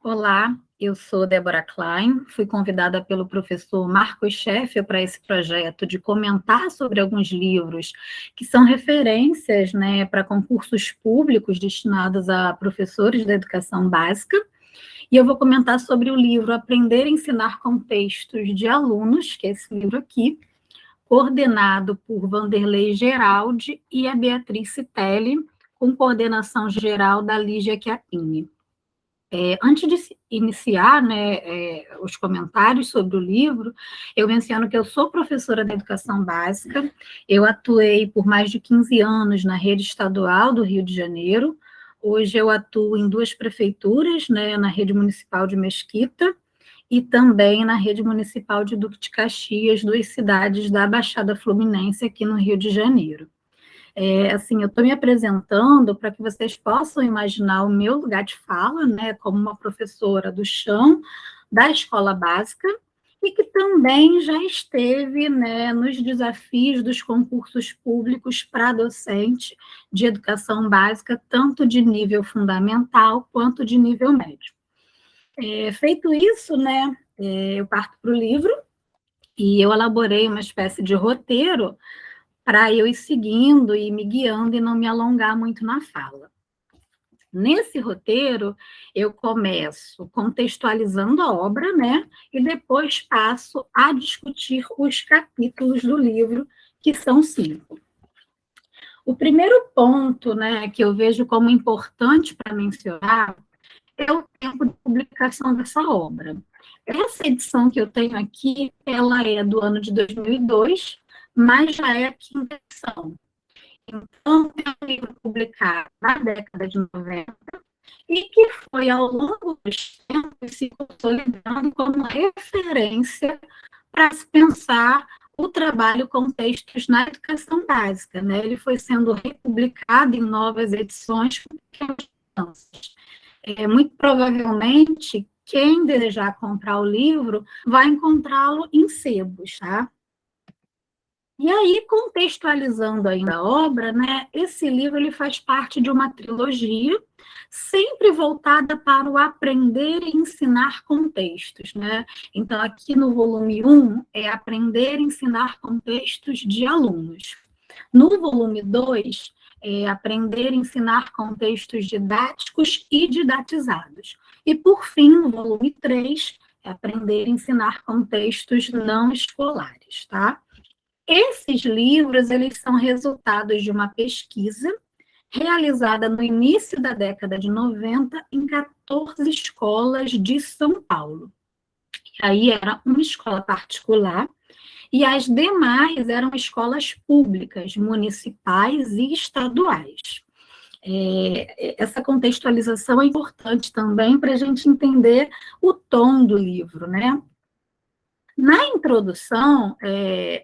Olá, eu sou Débora Klein, fui convidada pelo professor Marcos Scheffer para esse projeto de comentar sobre alguns livros que são referências, né, para concursos públicos destinados a professores da educação básica. E eu vou comentar sobre o livro Aprender a Ensinar Contextos de Alunos, que é esse livro aqui, coordenado por Vanderlei Geraldi e a Beatriz Citelli, com coordenação geral da Lígia Chiappini. Antes de iniciar, né, os comentários sobre o livro, eu menciono que eu sou professora da educação básica, eu atuei por mais de 15 anos na rede estadual do Rio de Janeiro, hoje eu atuo em 2 prefeituras, né, na rede municipal de Mesquita e também na rede municipal de Duque de Caxias, 2 cidades da Baixada Fluminense aqui no Rio de Janeiro. Assim, eu estou me apresentando para que vocês possam imaginar o meu lugar de fala, né, como uma professora do chão da escola básica e que também já esteve, né, nos desafios dos concursos públicos para docente de educação básica, tanto de nível fundamental quanto de nível médio. Feito isso, né, eu parto para o livro e eu elaborei uma espécie de roteiro para eu ir seguindo e me guiando e não me alongar muito na fala. Nesse roteiro, eu começo contextualizando a obra, né? E depois passo a discutir os capítulos do livro, que são 5. O primeiro ponto, né, que eu vejo como importante para mencionar é o tempo de publicação dessa obra. Essa edição que eu tenho aqui, ela é do ano de 2002, mas já é a 5ª edição. Então, é um livro publicado na década de 90 e que foi, ao longo dos tempos, se consolidando como referência para se pensar o trabalho com textos na educação básica, né? Ele foi sendo republicado em novas edições com pequenas mudanças. Muito provavelmente, quem desejar comprar o livro vai encontrá-lo em sebos, tá? E aí, contextualizando ainda a obra, né, esse livro ele faz parte de uma trilogia, sempre voltada para o aprender e ensinar contextos, né? Então, aqui no volume 1, é aprender e ensinar contextos de alunos. No volume 2, é aprender e ensinar contextos didáticos e didatizados. E, por fim, no volume 3, é aprender e ensinar contextos não escolares, tá? Esses livros, eles são resultados de uma pesquisa realizada no início da década de 90 em 14 escolas de São Paulo. E aí era uma escola particular e as demais eram escolas públicas, municipais e estaduais. Essa contextualização é importante também para a gente entender o tom do livro, né? Na introdução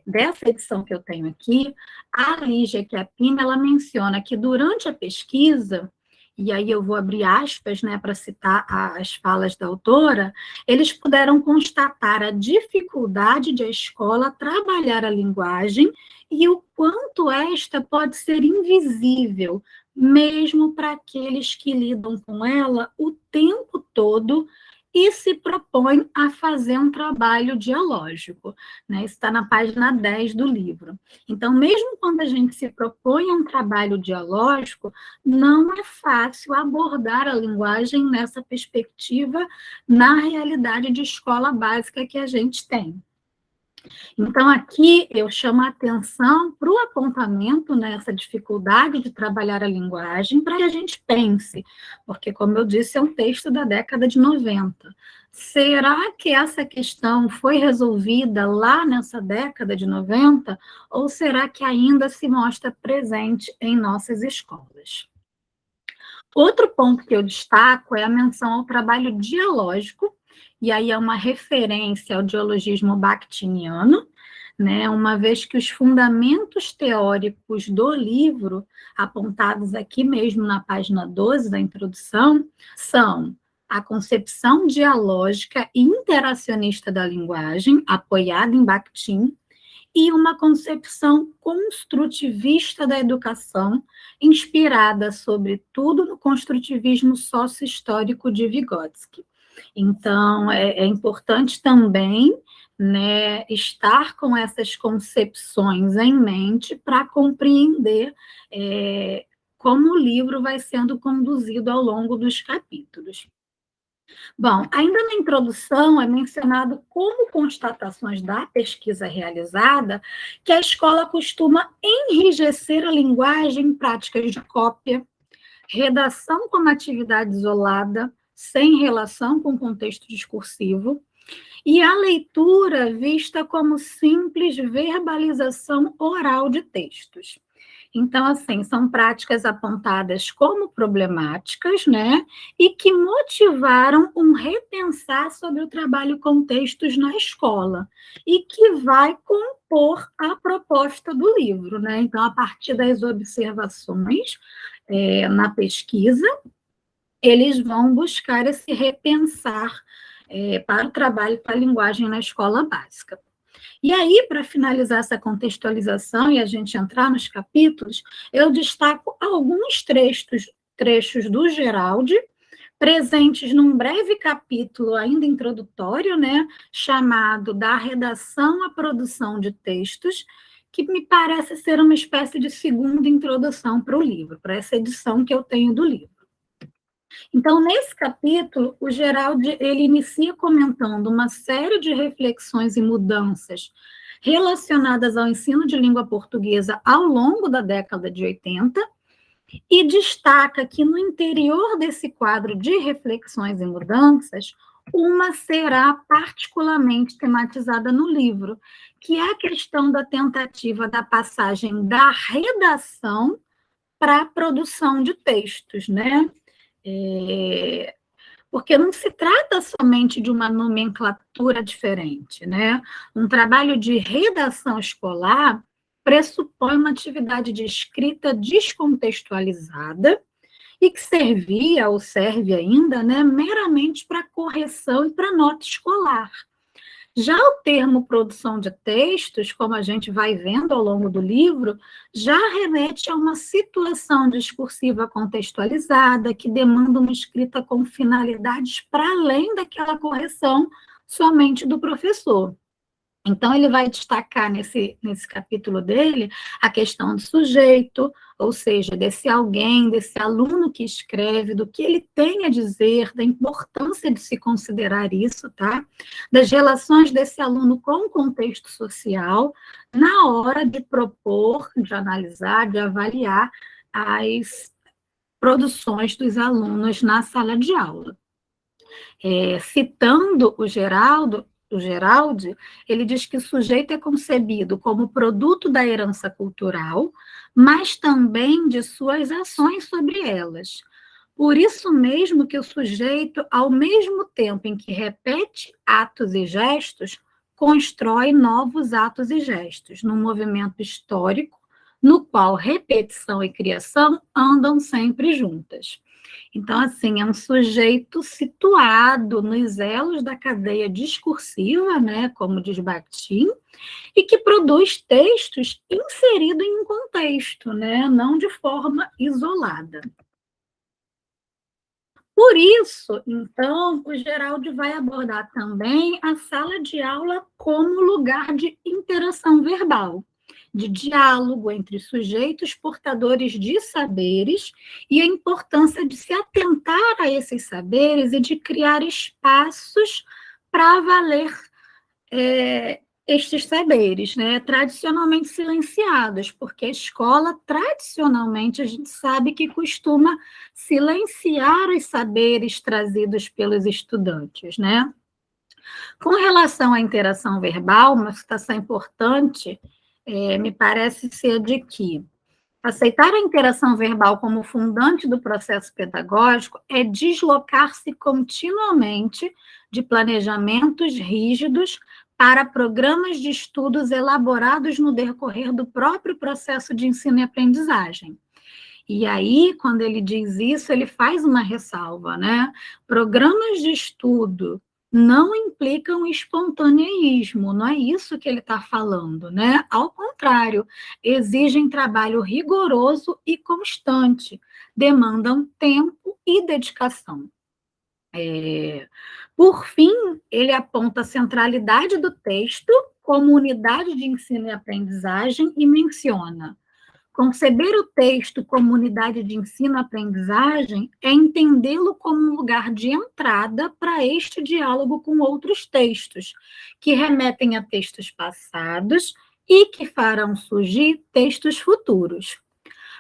dessa edição que eu tenho aqui, a Lígia Chiappini, ela menciona que durante a pesquisa, e aí eu vou abrir aspas, né, para citar as falas da autora, eles puderam constatar a dificuldade de a escola trabalhar a linguagem e o quanto esta pode ser invisível, mesmo para aqueles que lidam com ela o tempo todo e se propõe a fazer um trabalho dialógico, né? Isso está na página 10 do livro. Então, mesmo quando a gente se propõe a um trabalho dialógico, não é fácil abordar a linguagem nessa perspectiva na realidade de escola básica que a gente tem. Então, aqui eu chamo a atenção para o apontamento nessa dificuldade de trabalhar a linguagem, para que a gente pense, porque, como eu disse, é um texto da década de 90. Será que essa questão foi resolvida lá nessa década de 90, ou será que ainda se mostra presente em nossas escolas? Outro ponto que eu destaco é a menção ao trabalho dialógico, e aí é uma referência ao dialogismo bakhtiniano, né, uma vez que os fundamentos teóricos do livro, apontados aqui mesmo na página 12 da introdução, são a concepção dialógica e interacionista da linguagem, apoiada em Bakhtin, e uma concepção construtivista da educação, inspirada, sobretudo, no construtivismo sócio-histórico de Vygotsky. Então, é importante também, né, estar com essas concepções em mente para compreender como o livro vai sendo conduzido ao longo dos capítulos. Bom, ainda na introdução é mencionado como constatações da pesquisa realizada que a escola costuma enrijecer a linguagem em práticas de cópia, redação como atividade isolada, sem relação com o contexto discursivo, e a leitura vista como simples verbalização oral de textos. Então, assim, são práticas apontadas como problemáticas, né, e que motivaram um repensar sobre o trabalho com textos na escola, e que vai compor a proposta do livro, né? Então, a partir das observações na pesquisa, eles vão buscar esse repensar para o trabalho com a linguagem na escola básica. E aí, para finalizar essa contextualização e a gente entrar nos capítulos, eu destaco alguns trechos do Geraldi, presentes num breve capítulo ainda introdutório, né, chamado Da Redação à Produção de Textos, que me parece ser uma espécie de segunda introdução para o livro, para essa edição que eu tenho do livro. Então, nesse capítulo, o Geraldi ele inicia comentando uma série de reflexões e mudanças relacionadas ao ensino de língua portuguesa ao longo da década de 80, e destaca que no interior desse quadro de reflexões e mudanças, uma será particularmente tematizada no livro, que é a questão da tentativa da passagem da redação para a produção de textos, né? Porque não se trata somente de uma nomenclatura diferente, né? Um trabalho de redação escolar pressupõe uma atividade de escrita descontextualizada e que servia, ou serve ainda, né, meramente para correção e para nota escolar. Já o termo produção de textos, como a gente vai vendo ao longo do livro, já remete a uma situação discursiva contextualizada que demanda uma escrita com finalidades para além daquela correção somente do professor. Então, ele vai destacar nesse capítulo dele a questão do sujeito, ou seja, desse alguém, desse aluno que escreve, do que ele tem a dizer, da importância de se considerar isso, tá? Das relações desse aluno com o contexto social, na hora de propor, de analisar, de avaliar as produções dos alunos na sala de aula. Citando o Geraldi, ele diz que o sujeito é concebido como produto da herança cultural, mas também de suas ações sobre elas. Por isso mesmo que o sujeito, ao mesmo tempo em que repete atos e gestos, constrói novos atos e gestos, num movimento histórico, no qual repetição e criação andam sempre juntas. Então, assim, é um sujeito situado nos elos da cadeia discursiva, né, como diz Bakhtin, e que produz textos inseridos em um contexto, né, não de forma isolada. Por isso, então, o Geraldi vai abordar também a sala de aula como lugar de interação verbal, de diálogo entre sujeitos portadores de saberes e a importância de se atentar a esses saberes e de criar espaços para valer estes saberes, né, tradicionalmente silenciados, porque a escola, tradicionalmente, a gente sabe que costuma silenciar os saberes trazidos pelos estudantes, né? Com relação à interação verbal, uma citação importante, me parece ser de que aceitar a interação verbal como fundante do processo pedagógico é deslocar-se continuamente de planejamentos rígidos para programas de estudos elaborados no decorrer do próprio processo de ensino e aprendizagem. E aí, quando ele diz isso, ele faz uma ressalva, né? Programas de estudo não implicam espontaneísmo, não é isso que ele está falando, né? Ao contrário, exigem trabalho rigoroso e constante, demandam tempo e dedicação. Por fim, ele aponta a centralidade do texto como unidade de ensino e aprendizagem e menciona: conceber o texto como unidade de ensino-aprendizagem é entendê-lo como um lugar de entrada para este diálogo com outros textos, que remetem a textos passados e que farão surgir textos futuros.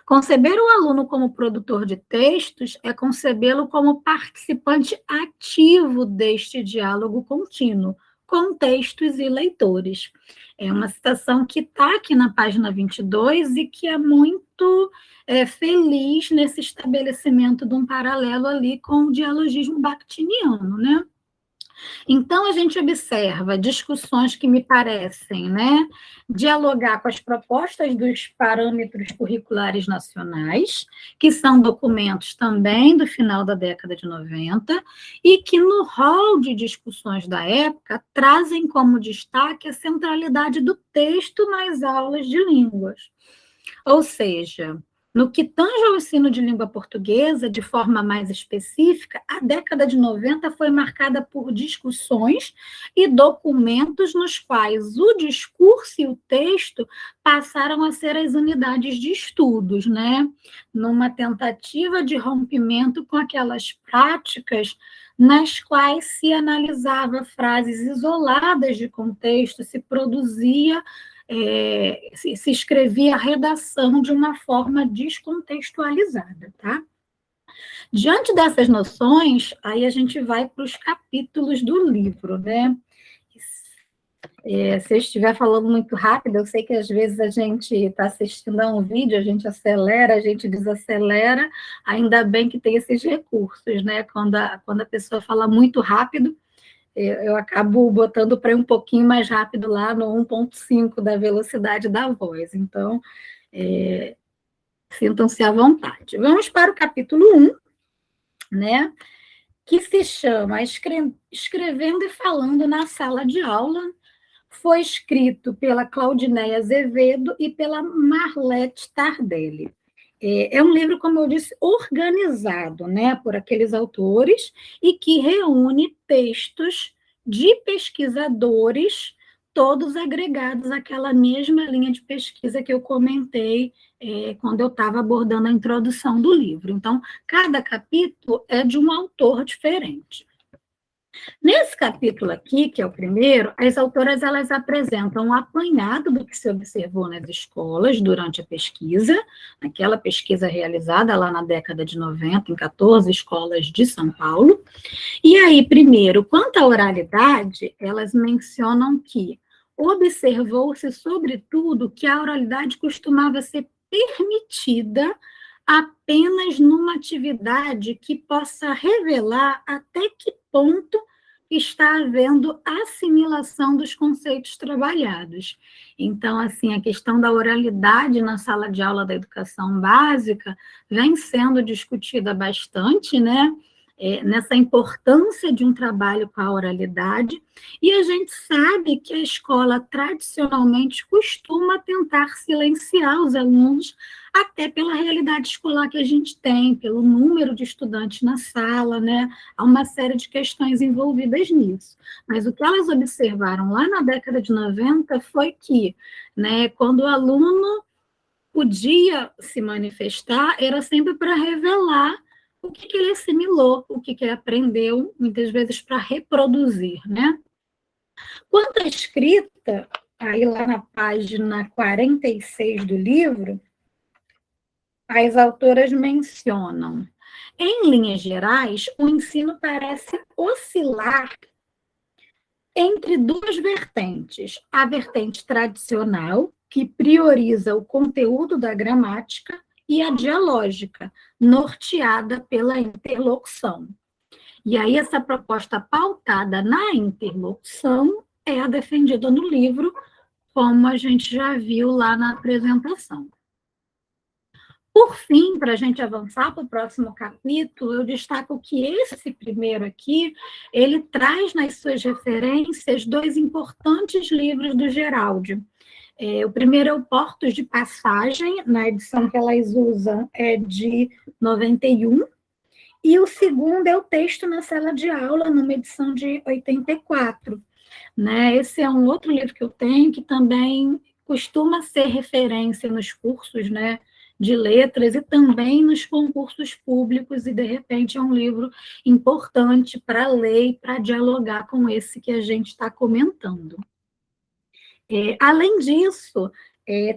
Conceber o aluno como produtor de textos é concebê-lo como participante ativo deste diálogo contínuo com textos e leitores. É uma citação que está aqui na página 22 e que é muito feliz nesse estabelecimento de um paralelo ali com o dialogismo bakhtiniano, né? Então, a gente observa discussões que me parecem, né, dialogar com as propostas dos parâmetros curriculares nacionais, que são documentos também do final da década de 90, e que no rol de discussões da época trazem como destaque a centralidade do texto nas aulas de línguas. Ou seja, no que tange ao ensino de língua portuguesa, de forma mais específica, a década de 90 foi marcada por discussões e documentos nos quais o discurso e o texto passaram a ser as unidades de estudos, né? Numa tentativa de rompimento com aquelas práticas nas quais se analisava frases isoladas de contexto, se produzia se escrevia a redação de uma forma descontextualizada, tá? Diante dessas noções, aí a gente vai para os capítulos do livro, né? Se eu estiver falando muito rápido, eu sei que às vezes a gente está assistindo a um vídeo, a gente acelera, a gente desacelera, ainda bem que tem esses recursos, né? Quando a pessoa fala muito rápido, eu acabo botando para ir um pouquinho mais rápido lá no 1.5 da velocidade da voz. Então, sintam-se à vontade. Vamos para o capítulo 1, né, que se chama Escrevendo e Falando na Sala de Aula. Foi escrito pela Claudineia Azevedo e pela Marlete Tardelli. É um livro, como eu disse, organizado, né, por aqueles autores e que reúne textos de pesquisadores, todos agregados àquela mesma linha de pesquisa que eu comentei quando eu estava abordando a introdução do livro. Então, cada capítulo é de um autor diferente. Nesse capítulo aqui, que é o primeiro, as autoras elas apresentam um apanhado do que se observou nas escolas durante a pesquisa, aquela pesquisa realizada lá na década de 90, em 14 escolas de São Paulo. E aí, primeiro, quanto à oralidade, elas mencionam que observou-se, sobretudo, que a oralidade costumava ser permitida apenas numa atividade que possa revelar até que ponto está havendo assimilação dos conceitos trabalhados. Então, assim, a questão da oralidade na sala de aula da educação básica vem sendo discutida bastante, né? Nessa importância de um trabalho com a oralidade, e a gente sabe que a escola tradicionalmente costuma tentar silenciar os alunos, até pela realidade escolar que a gente tem, pelo número de estudantes na sala, né? Há uma série de questões envolvidas nisso. Mas o que elas observaram lá na década de 90 foi que, né, quando o aluno podia se manifestar, era sempre para revelar o que ele assimilou, o que ele aprendeu, muitas vezes para reproduzir, né? Quanto à escrita, aí lá na página 46 do livro, as autoras mencionam, em linhas gerais, o ensino parece oscilar entre duas vertentes, a vertente tradicional, que prioriza o conteúdo da gramática, e a dialógica, norteada pela interlocução. E aí, essa proposta pautada na interlocução é a defendida no livro, como a gente já viu lá na apresentação. Por fim, para a gente avançar para o próximo capítulo, eu destaco que esse primeiro aqui, ele traz nas suas referências dois importantes livros do Geraldi. O primeiro é o Portos de Passagem, na edição que elas usam é de 91, E o segundo é o texto na sala de aula, numa edição de 84. Né? Esse é um outro livro que eu tenho, que também costuma ser referência nos cursos, né, de letras e também nos concursos públicos, e, de repente, é um livro importante para ler e para dialogar com esse que a gente está comentando. Além disso,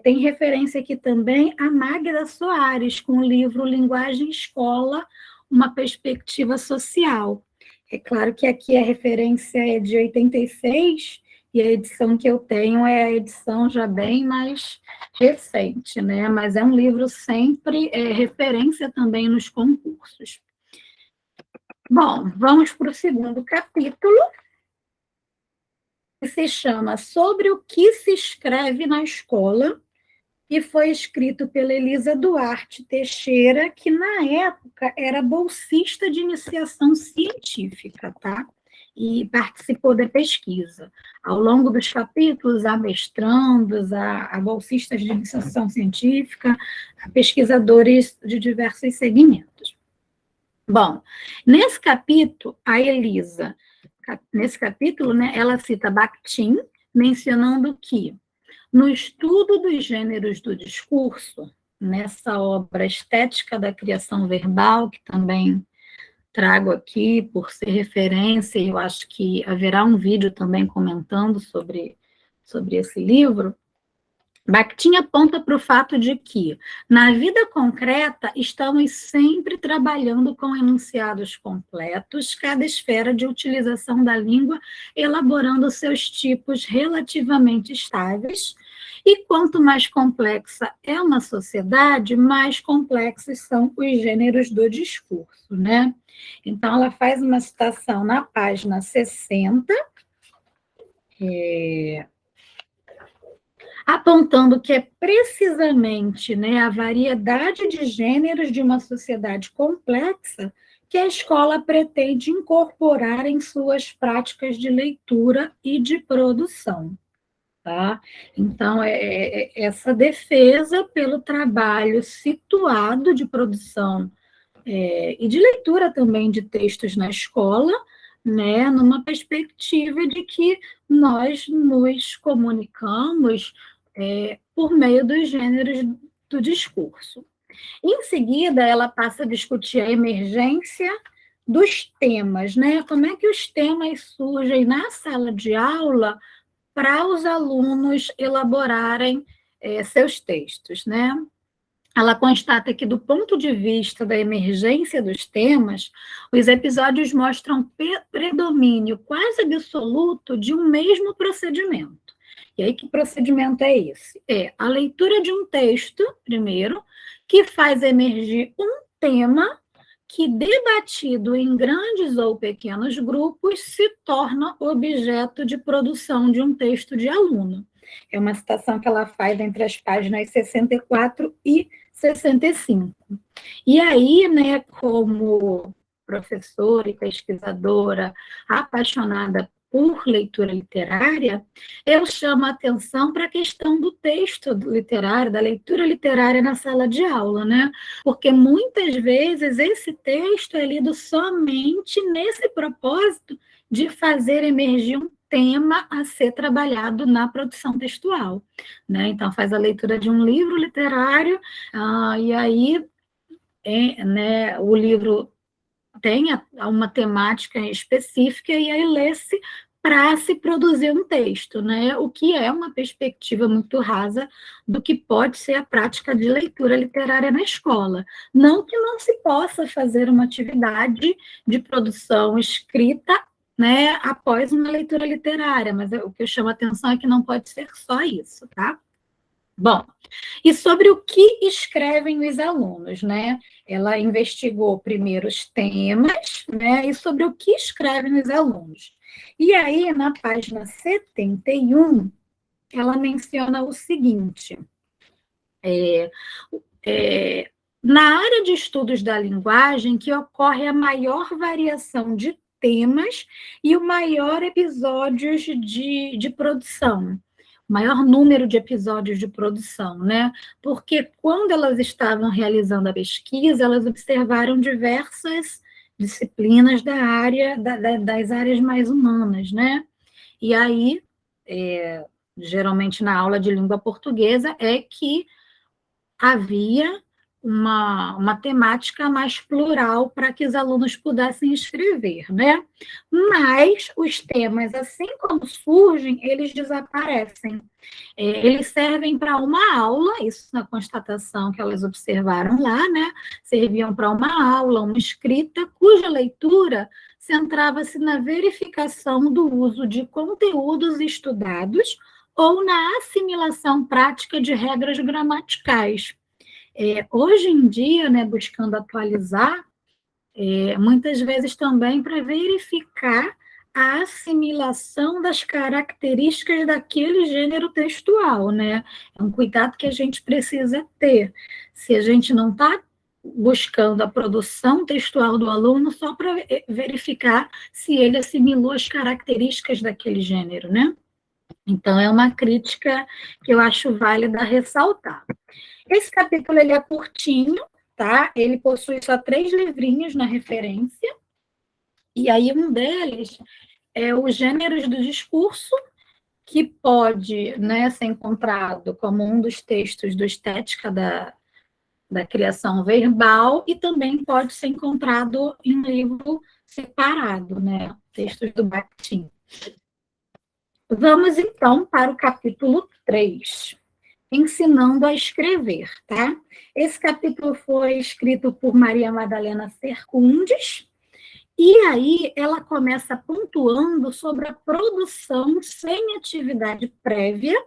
tem referência aqui também a Magda Soares, com o livro Linguagem Escola, uma perspectiva social. É claro que aqui a referência é de 86, e a edição que eu tenho é a edição já bem mais recente, né? Mas é um livro sempre referência também nos concursos. Bom, vamos para o segundo capítulo, que se chama Sobre o que se escreve na escola, e foi escrito pela Elisa Duarte Teixeira, que na época era bolsista de iniciação científica, tá? E participou da pesquisa. Ao longo dos capítulos, há mestrandos, há bolsistas de iniciação científica, há pesquisadores de diversos segmentos. Bom, nesse capítulo, a Elisa, nesse capítulo, né, ela cita Bakhtin, mencionando que no estudo dos gêneros do discurso, nessa obra Estética da Criação Verbal, que também trago aqui por ser referência, e eu acho que haverá um vídeo também comentando sobre esse livro, Bakhtin aponta para o fato de que, na vida concreta, estamos sempre trabalhando com enunciados completos, cada esfera de utilização da língua elaborando seus tipos relativamente estáveis, e quanto mais complexa é uma sociedade, mais complexos são os gêneros do discurso, né? Então, ela faz uma citação na página 60, apontando que é precisamente, né, a variedade de gêneros de uma sociedade complexa que a escola pretende incorporar em suas práticas de leitura e de produção. Tá? Então, essa defesa pelo trabalho situado de produção e de leitura também de textos na escola, né, numa perspectiva de que nós nos comunicamos por meio dos gêneros do discurso. Em seguida, ela passa a discutir a emergência dos temas, né? Como é que os temas surgem na sala de aula para os alunos elaborarem seus textos, né? Ela constata que, do ponto de vista da emergência dos temas, os episódios mostram predomínio quase absoluto de um mesmo procedimento. E aí, que procedimento é esse? É a leitura de um texto, primeiro, que faz emergir um tema que, debatido em grandes ou pequenos grupos, se torna objeto de produção de um texto de aluno. É uma citação que ela faz entre as páginas 64 e 65. E aí, né, como professora e pesquisadora apaixonada por leitura literária, eu chamo a atenção para a questão do texto literário, da leitura literária na sala de aula, né? Porque muitas vezes esse texto é lido somente nesse propósito de fazer emergir um tema a ser trabalhado na produção textual, né? Então, faz a leitura de um livro literário, e aí, né, o livro tem uma temática específica, e aí lê-se para se produzir um texto, né? O que é uma perspectiva muito rasa do que pode ser a prática de leitura literária na escola. Não que não se possa fazer uma atividade de produção escrita, né, após uma leitura literária, mas o que eu chamo a atenção é que não pode ser só isso, tá? Bom, e sobre o que escrevem os alunos, né? Ela investigou primeiro os temas, né? E sobre o que escrevem os alunos. E aí, na página 71, ela menciona o seguinte: na área de estudos da linguagem que ocorre a maior variação de temas e o maior episódios de produção, maior número de episódios de produção, né? Porque quando elas estavam realizando a pesquisa, elas observaram diversas disciplinas das áreas mais humanas, né? E aí, geralmente na aula de língua portuguesa, é que havia uma temática mais plural para que os alunos pudessem escrever, né? Mas os temas, assim como surgem, eles desaparecem. Eles servem para uma aula, isso na constatação que elas observaram lá, né? Serviam para uma aula, uma escrita, cuja leitura centrava-se na verificação do uso de conteúdos estudados ou na assimilação prática de regras gramaticais. Hoje em dia, né, buscando atualizar, muitas vezes também para verificar a assimilação das características daquele gênero textual, né? É um cuidado que a gente precisa ter. Se a gente não está buscando a produção textual do aluno só para verificar se ele assimilou as características daquele gênero, né? Então, é uma crítica que eu acho válida ressaltar. Esse capítulo ele é curtinho, tá? Ele possui só 3 livrinhos na referência, e aí um deles é os gêneros do discurso, que pode, né, ser encontrado como um dos textos do Estética da Criação Verbal, e também pode ser encontrado em um livro separado, né, textos do Bakhtin. Vamos, então, para o capítulo 3. Ensinando a escrever, tá? Esse capítulo foi escrito por Maria Madalena Sercundes, e aí ela começa pontuando sobre a produção sem atividade prévia,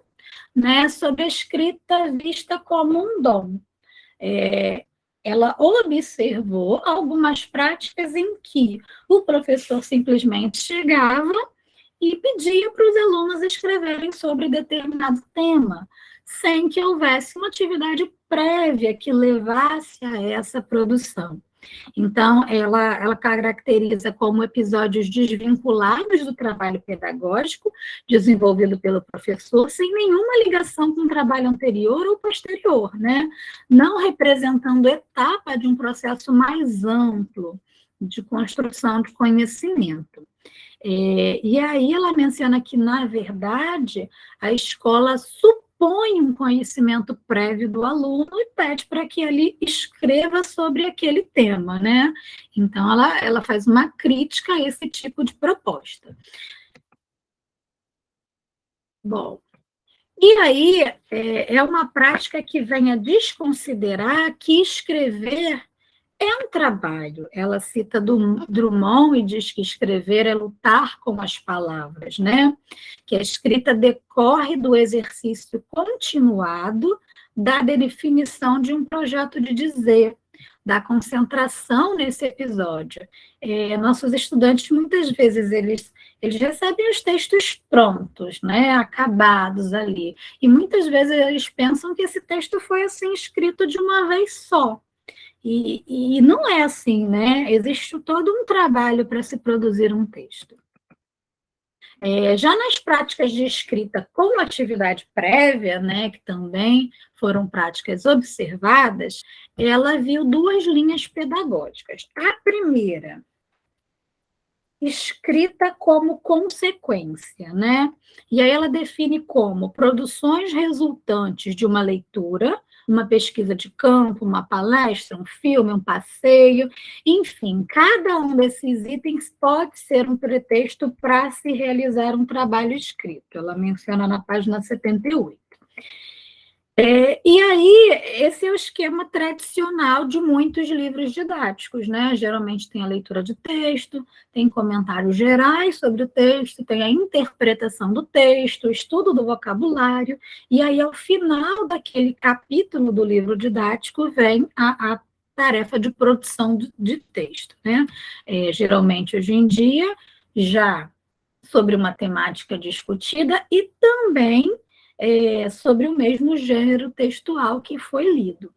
né, sobre a escrita vista como um dom. Ela observou algumas práticas em que o professor simplesmente chegava e pedia para os alunos escreverem sobre determinado tema, sem que houvesse uma atividade prévia que levasse a essa produção. Então, ela caracteriza como episódios desvinculados do trabalho pedagógico, desenvolvido pelo professor, sem nenhuma ligação com o trabalho anterior ou posterior, né? Não representando etapa de um processo mais amplo de construção de conhecimento. E aí ela menciona que, na verdade, a escola supõe um conhecimento prévio do aluno e pede para que ele escreva sobre aquele tema, né? Então, ela faz uma crítica a esse tipo de proposta. Bom, e aí é uma prática que vem a desconsiderar que escrever é um trabalho. Ela cita Drummond e diz que escrever é lutar com as palavras, né? Que a escrita decorre do exercício continuado da definição de um projeto de dizer, da concentração nesse episódio. Nossos estudantes, muitas vezes, eles recebem os textos prontos, né, acabados ali, e muitas vezes eles pensam que esse texto foi assim escrito de uma vez só. E não é assim, né? Existe todo um trabalho para se produzir um texto. Já nas práticas de escrita com atividade prévia, né, que também foram práticas observadas, ela viu 2 linhas pedagógicas. A primeira, escrita como consequência, né? E aí ela define como produções resultantes de uma leitura, uma pesquisa de campo, uma palestra, um filme, um passeio, enfim, cada um desses itens pode ser um pretexto para se realizar um trabalho escrito. Ela menciona na página 78. E aí, esse é o esquema tradicional de muitos livros didáticos, né? Geralmente tem a leitura de texto, tem comentários gerais sobre o texto, tem a interpretação do texto, o estudo do vocabulário, e aí, ao final daquele capítulo do livro didático, vem a tarefa de produção de texto, né? Geralmente, hoje em dia, já sobre uma temática discutida e também sobre o mesmo gênero textual que foi lido.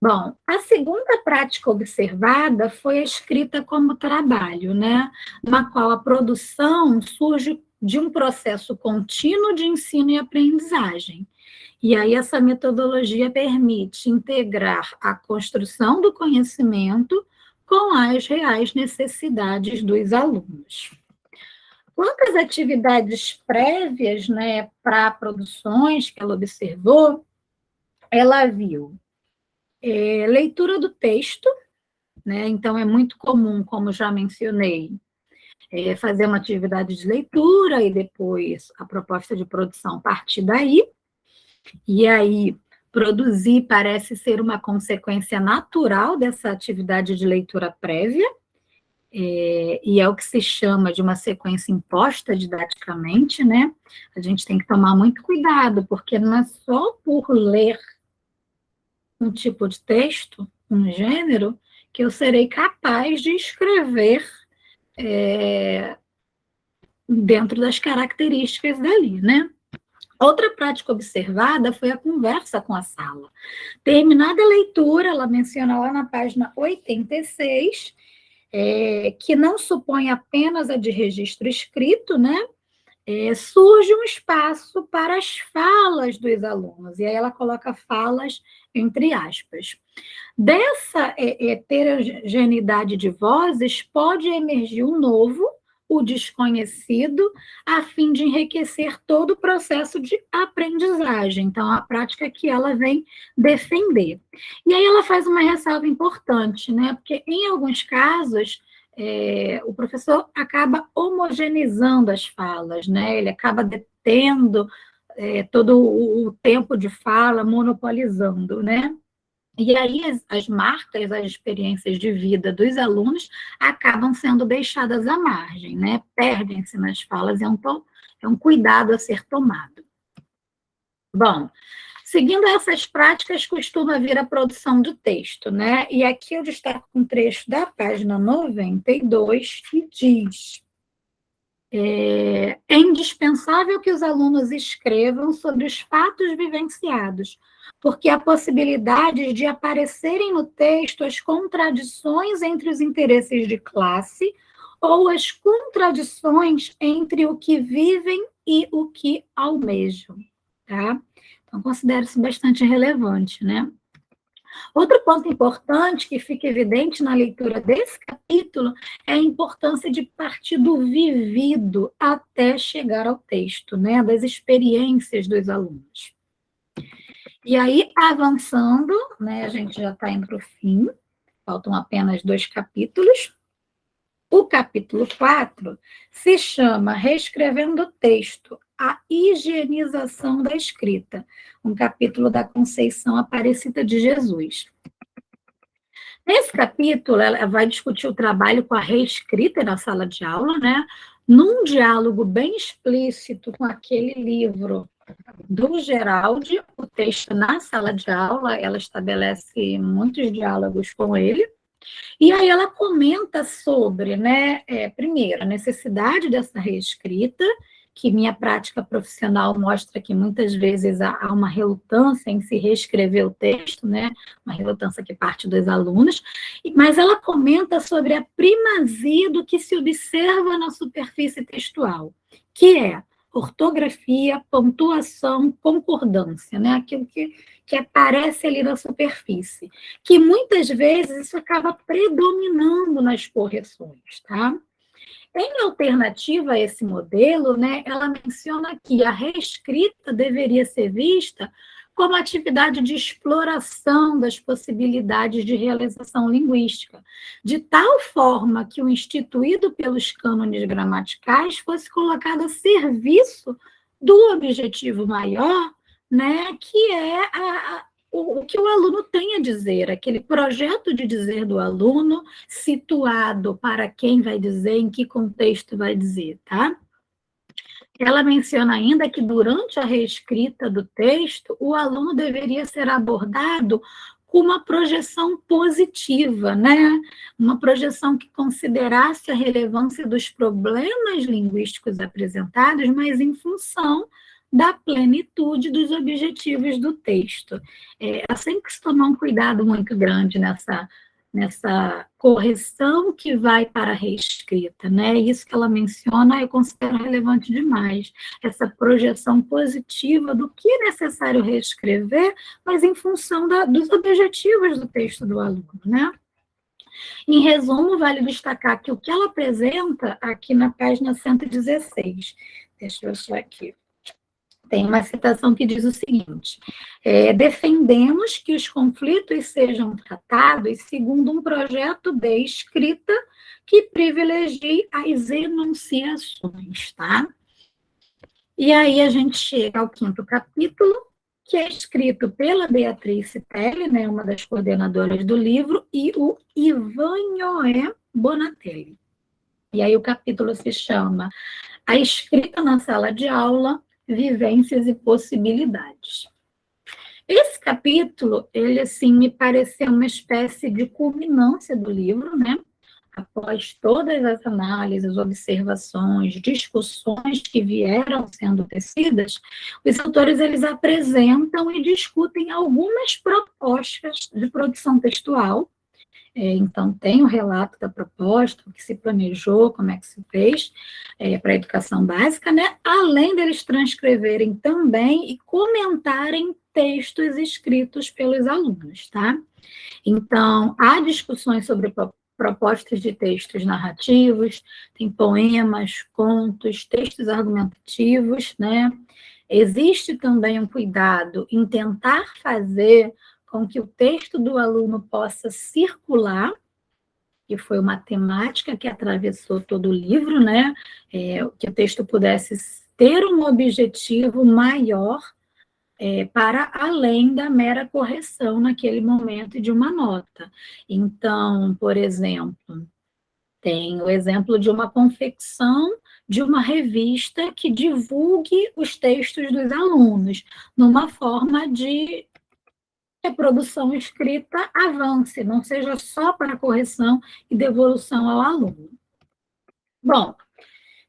Bom, a segunda prática observada foi a escrita como trabalho, né? Na qual a produção surge de um processo contínuo de ensino e aprendizagem. E aí essa metodologia permite integrar a construção do conhecimento com as reais necessidades dos alunos. Quanto às atividades prévias, né, para produções que ela observou, ela viu leitura do texto, né, então é muito comum, como já mencionei, fazer uma atividade de leitura e depois a proposta de produção partir daí, e aí produzir parece ser uma consequência natural dessa atividade de leitura prévia, e é o que se chama de uma sequência imposta didaticamente, né? A gente tem que tomar muito cuidado, porque não é só por ler um tipo de texto, um gênero, que eu serei capaz de escrever dentro das características dali, né? Outra prática observada foi a conversa com a sala. Terminada a leitura, ela menciona lá na página 86, que não supõe apenas a de registro escrito, né? Surge um espaço para as falas dos alunos, e aí ela coloca falas entre aspas. Dessa heterogeneidade de vozes pode emergir um novo, o desconhecido, a fim de enriquecer todo o processo de aprendizagem. Então, a prática que ela vem defender. E aí ela faz uma ressalva importante, né? Porque em alguns casos o professor acaba homogeneizando as falas, né? Ele acaba detendo todo o tempo de fala, monopolizando, né? E aí as marcas, as experiências de vida dos alunos acabam sendo deixadas à margem, né? Perdem-se nas falas, é um cuidado a ser tomado. Bom, seguindo essas práticas, costuma vir a produção de texto, né? E aqui eu destaco um trecho da página 92, que diz: é indispensável que os alunos escrevam sobre os fatos vivenciados, porque há possibilidades de aparecerem no texto as contradições entre os interesses de classe ou as contradições entre o que vivem e o que almejam, tá? Então, considero isso bastante relevante, né? Outro ponto importante que fica evidente na leitura desse capítulo é a importância de partir do vivido até chegar ao texto, né, das experiências dos alunos. E aí, avançando, né, a gente já está indo para o fim, faltam apenas 2 capítulos. O capítulo 4 se chama Reescrevendo o Texto, a higienização da escrita, um capítulo da Conceição Aparecida de Jesus. Nesse capítulo, ela vai discutir o trabalho com a reescrita na sala de aula, né? Num diálogo bem explícito com aquele livro do Geraldi, o texto na sala de aula, ela estabelece muitos diálogos com ele. E aí ela comenta sobre, né, primeiro, a necessidade dessa reescrita, que minha prática profissional mostra que muitas vezes há uma relutância em se reescrever o texto, né, uma relutância que parte dos alunos, mas ela comenta sobre a primazia do que se observa na superfície textual, que é ortografia, pontuação, concordância, né, aquilo que aparece ali na superfície, que muitas vezes isso acaba predominando nas correções, tá? Em alternativa a esse modelo, né, ela menciona que a reescrita deveria ser vista como atividade de exploração das possibilidades de realização linguística, de tal forma que o instituído pelos cânones gramaticais fosse colocado a serviço do objetivo maior, né, que é o que o aluno tem a dizer, aquele projeto de dizer do aluno, situado para quem vai dizer, em que contexto vai dizer, tá? Ela menciona ainda que durante a reescrita do texto, o aluno deveria ser abordado com uma projeção positiva, né? Uma projeção que considerasse a relevância dos problemas linguísticos apresentados, mas em função da plenitude dos objetivos do texto. Tem que se tomar um cuidado muito grande nessa correção que vai para a reescrita, né? Isso que ela menciona eu considero relevante demais, essa projeção positiva do que é necessário reescrever, mas em função dos objetivos do texto do aluno, né? Em resumo, vale destacar que o que ela apresenta aqui na página 116, deixa eu achar aqui, tem uma citação que diz o seguinte: defendemos que os conflitos sejam tratados segundo um projeto de escrita que privilegie as enunciações, tá? E aí a gente chega ao 5º capítulo, que é escrito pela Beatriz Citelli, né, uma das coordenadoras do livro, e o Ivanhoé Bonatelli. E aí o capítulo se chama A Escrita na Sala de Aula, Vivências e Possibilidades. Esse capítulo, ele, assim, me pareceu uma espécie de culminância do livro, né? Após todas as análises, observações, discussões que vieram sendo tecidas, os autores, eles apresentam e discutem algumas propostas de produção textual. Então, tem o relato da proposta, o que se planejou, como é que se fez para a educação básica, né? Além deles transcreverem também e comentarem textos escritos pelos alunos, tá? Então, há discussões sobre propostas de textos narrativos, tem poemas, contos, textos argumentativos, né? Existe também um cuidado em tentar fazer com que o texto do aluno possa circular, que foi uma temática que atravessou todo o livro, né? Que o texto pudesse ter um objetivo maior para além da mera correção naquele momento de uma nota. Então, por exemplo, tem o exemplo de uma confecção de uma revista que divulgue os textos dos alunos, numa forma de que a produção escrita avance, não seja só para correção e devolução ao aluno. Bom,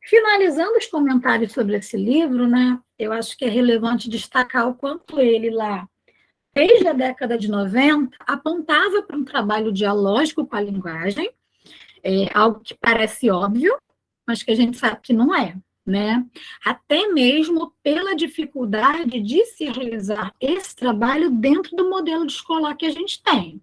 finalizando os comentários sobre esse livro, né, eu acho que é relevante destacar o quanto ele lá, desde a década de 90, apontava para um trabalho dialógico com a linguagem, algo que parece óbvio, mas que a gente sabe que não é, né? Até mesmo pela dificuldade de se realizar esse trabalho dentro do modelo de escolar que a gente tem.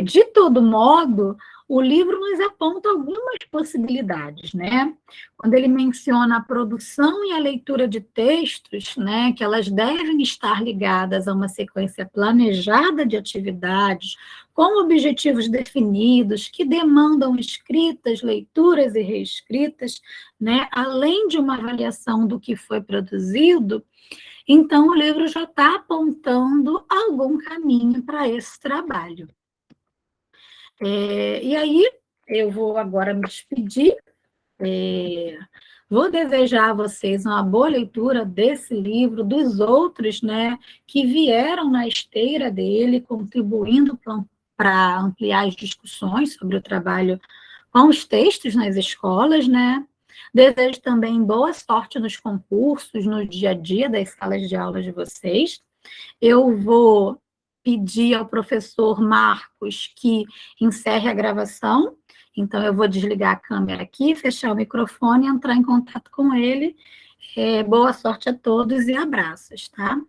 De todo modo, o livro nos aponta algumas possibilidades, né? Quando ele menciona a produção e a leitura de textos, né, que elas devem estar ligadas a uma sequência planejada de atividades, com objetivos definidos, que demandam escritas, leituras e reescritas, né, além de uma avaliação do que foi produzido, então o livro já está apontando algum caminho para esse trabalho. E aí, eu vou agora me despedir, vou desejar a vocês uma boa leitura desse livro, dos outros, né, que vieram na esteira dele, contribuindo para ampliar as discussões sobre o trabalho com os textos nas escolas, né. Desejo também boa sorte nos concursos, no dia a dia das salas de aula de vocês. Eu vou pedir ao professor Marcos que encerre a gravação, então eu vou desligar a câmera aqui, fechar o microfone e entrar em contato com ele. Boa sorte a todos e abraços, tá?